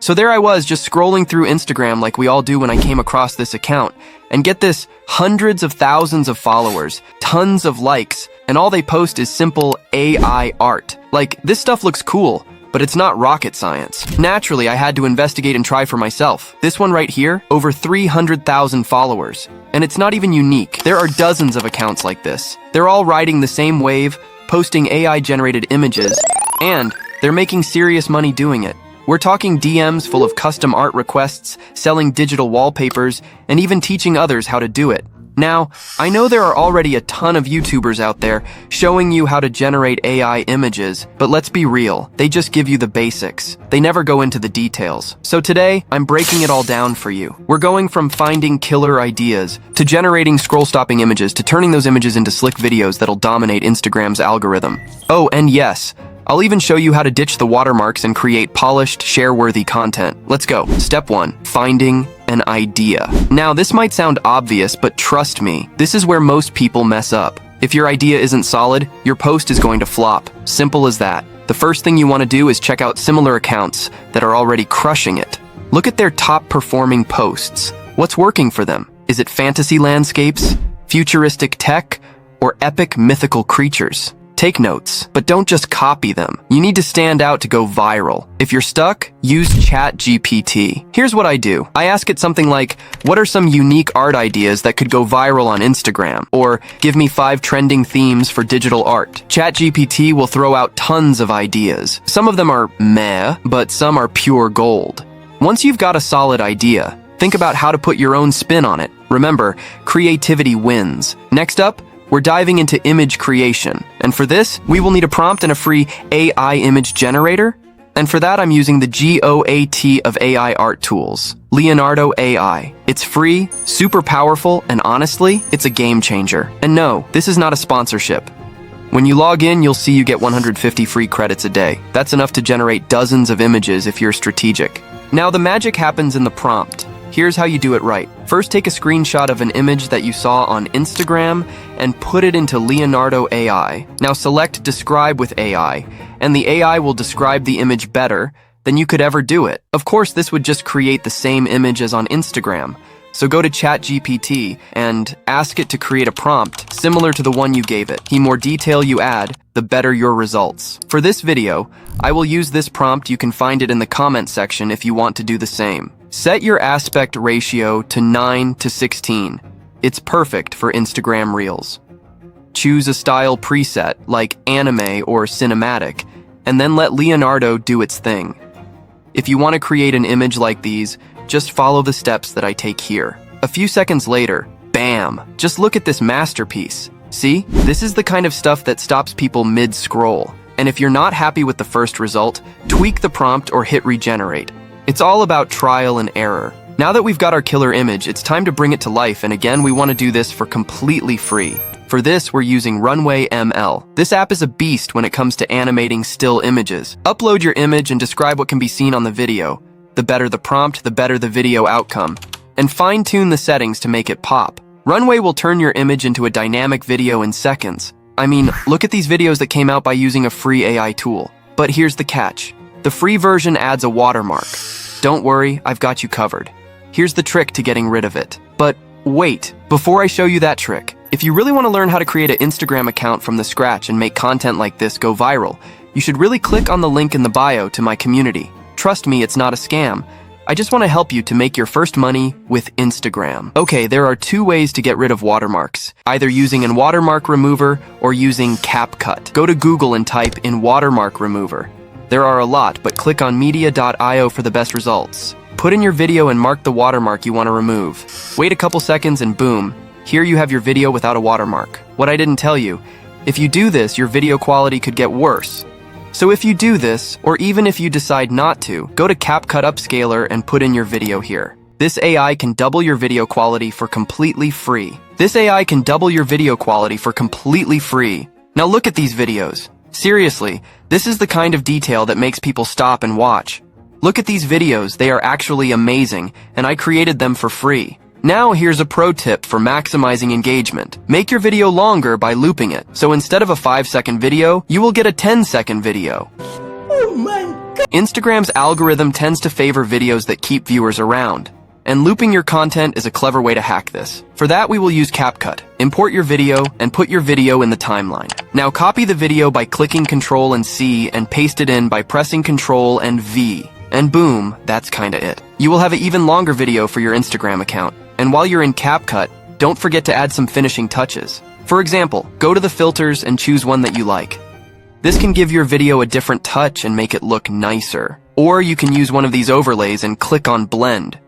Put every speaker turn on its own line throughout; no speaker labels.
So there I was, just scrolling through Instagram like we all do when I came across this account. And get this, hundreds of thousands of followers, tons of likes, and all they post is simple AI art. Like, this stuff looks cool, but it's not rocket science. Naturally, I had to investigate and try for myself. This one right here, over 300,000 followers. And it's not even unique. There are dozens of accounts like this. They're all riding the same wave, posting AI-generated images, and they're making serious money doing it. We're talking DMs full of custom art requests, selling digital wallpapers, and even teaching others how to do it. Now, I know there are already a ton of YouTubers out there showing you how to generate AI images, but let's be real, they just give you the basics. They never go into the details. So today, I'm breaking it all down for you. We're going from finding killer ideas, to generating scroll-stopping images, to turning those images into slick videos that'll dominate Instagram's algorithm. Oh, and yes, I'll even show you how to ditch the watermarks and create polished, share-worthy content. Let's go. Step 1. Finding an idea. Now, this might sound obvious, but trust me, this is where most people mess up. If your idea isn't solid, your post is going to flop. Simple as that. The first thing you want to do is check out similar accounts that are already crushing it. Look at their top-performing posts. What's working for them? Is it fantasy landscapes, futuristic tech, or epic mythical creatures? Take notes, but don't just copy them. You need to stand out to go viral. If you're stuck, use ChatGPT. Here's what I do. I ask it something like, what are some unique art ideas that could go viral on Instagram? Or, give me 5 trending themes for digital art. ChatGPT will throw out tons of ideas. Some of them are meh, but some are pure gold. Once you've got a solid idea, think about how to put your own spin on it. Remember, creativity wins. Next up, we're diving into image creation. And for this, we will need a prompt and a free AI image generator. And for that, I'm using the GOAT of AI art tools, Leonardo AI. It's free, super powerful, and honestly, it's a game changer. And no, this is not a sponsorship. When you log in, you'll see you get 150 free credits a day. That's enough to generate dozens of images if you're strategic. Now, the magic happens in the prompt. Here's how you do it right. First, take a screenshot of an image that you saw on Instagram and put it into Leonardo AI. Now select Describe with AI, and the AI will describe the image better than you could ever do it. Of course, this would just create the same image as on Instagram. So go to ChatGPT and ask it to create a prompt similar to the one you gave it. The more detail you add, the better your results. For this video, I will use this prompt. You can find it in the comment section if you want to do the same. Set your aspect ratio to 9:16. It's perfect for Instagram Reels. Choose a style preset like anime or cinematic, and then let Leonardo do its thing. If you want to create an image like these, just follow the steps that I take here. A few seconds later, bam! Just look at this masterpiece. See? This is the kind of stuff that stops people mid-scroll. And if you're not happy with the first result, tweak the prompt or hit regenerate. It's all about trial and error. Now that we've got our killer image, it's time to bring it to life, and again, we want to do this for completely free. For this, we're using Runway ML. This app is a beast when it comes to animating still images. Upload your image and describe what can be seen on the video. The better the prompt, the better the video outcome. And fine-tune the settings to make it pop. Runway will turn your image into a dynamic video in seconds. I mean, look at these videos that came out by using a free AI tool. But here's the catch. The free version adds a watermark. Don't worry, I've got you covered. Here's the trick to getting rid of it. But wait, before I show you that trick, if you really want to learn how to create an Instagram account from the scratch and make content like this go viral, you should really click on the link in the bio to my community. Trust me, it's not a scam. I just want to help you to make your first money with Instagram. Okay, there are 2 ways to get rid of watermarks, either using a watermark remover or using CapCut. Go to Google and type in watermark remover. There are a lot, but click on media.io for the best results. Put in your video and mark the watermark you want to remove. Wait a couple seconds and boom, here you have your video without a watermark. What I didn't tell you, if you do this, your video quality could get worse. So if you do this, or even if you decide not to, go to CapCut Upscaler and put in your video here. This AI can double your video quality for completely free. Now look at these videos. Seriously, this is the kind of detail that makes people stop and watch. Look at these videos, they are actually amazing, and I created them for free. Now here's a pro tip for maximizing engagement. Make your video longer by looping it. So instead of a 5-second video, you will get a 10-second video.
Oh my God!
Instagram's algorithm tends to favor videos that keep viewers around, and looping your content is a clever way to hack this. For that, we will use CapCut. Import your video and put your video in the timeline. Now copy the video by clicking Ctrl and C and paste it in by pressing Ctrl and V. And boom, that's kinda it. You will have an even longer video for your Instagram account. And while you're in CapCut, don't forget to add some finishing touches. For example, go to the filters and choose one that you like. This can give your video a different touch and make it look nicer. Or you can use one of these overlays and click on Blend.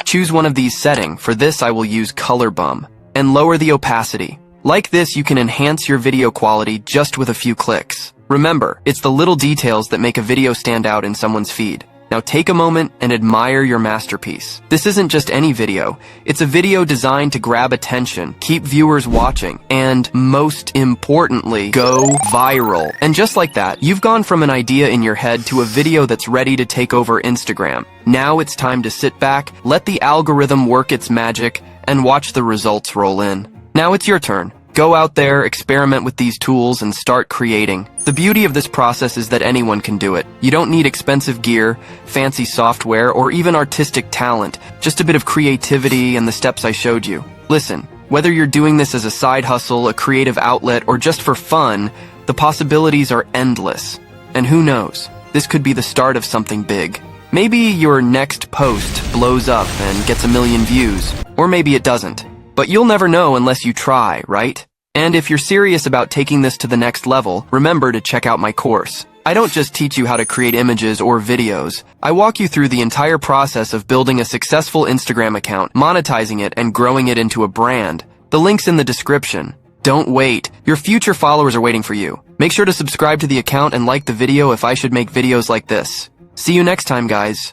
Choose one of these settings. For this, I will use Color Bump, and lower the opacity. Like this, you can enhance your video quality just with a few clicks. Remember, it's the little details that make a video stand out in someone's feed. Now take a moment and admire your masterpiece. This isn't just any video. It's a video designed to grab attention, keep viewers watching, and most importantly, go viral. And just like that, you've gone from an idea in your head to a video that's ready to take over Instagram. Now it's time to sit back, let the algorithm work its magic, and watch the results roll in. Now it's your turn. Go out there, experiment with these tools, and start creating. The beauty of this process is that anyone can do it. You don't need expensive gear, fancy software, or even artistic talent. Just a bit of creativity and the steps I showed you. Listen, whether you're doing this as a side hustle, a creative outlet, or just for fun, the possibilities are endless. And who knows, this could be the start of something big. Maybe your next post blows up and gets 1 million views, or maybe it doesn't. But you'll never know unless you try, right? And if you're serious about taking this to the next level, remember to check out my course. I don't just teach you how to create images or videos. I walk you through the entire process of building a successful Instagram account, monetizing it, and growing it into a brand. The link's in the description. Don't wait. Your future followers are waiting for you. Make sure to subscribe to the account and like the video if I should make videos like this. See you next time, guys.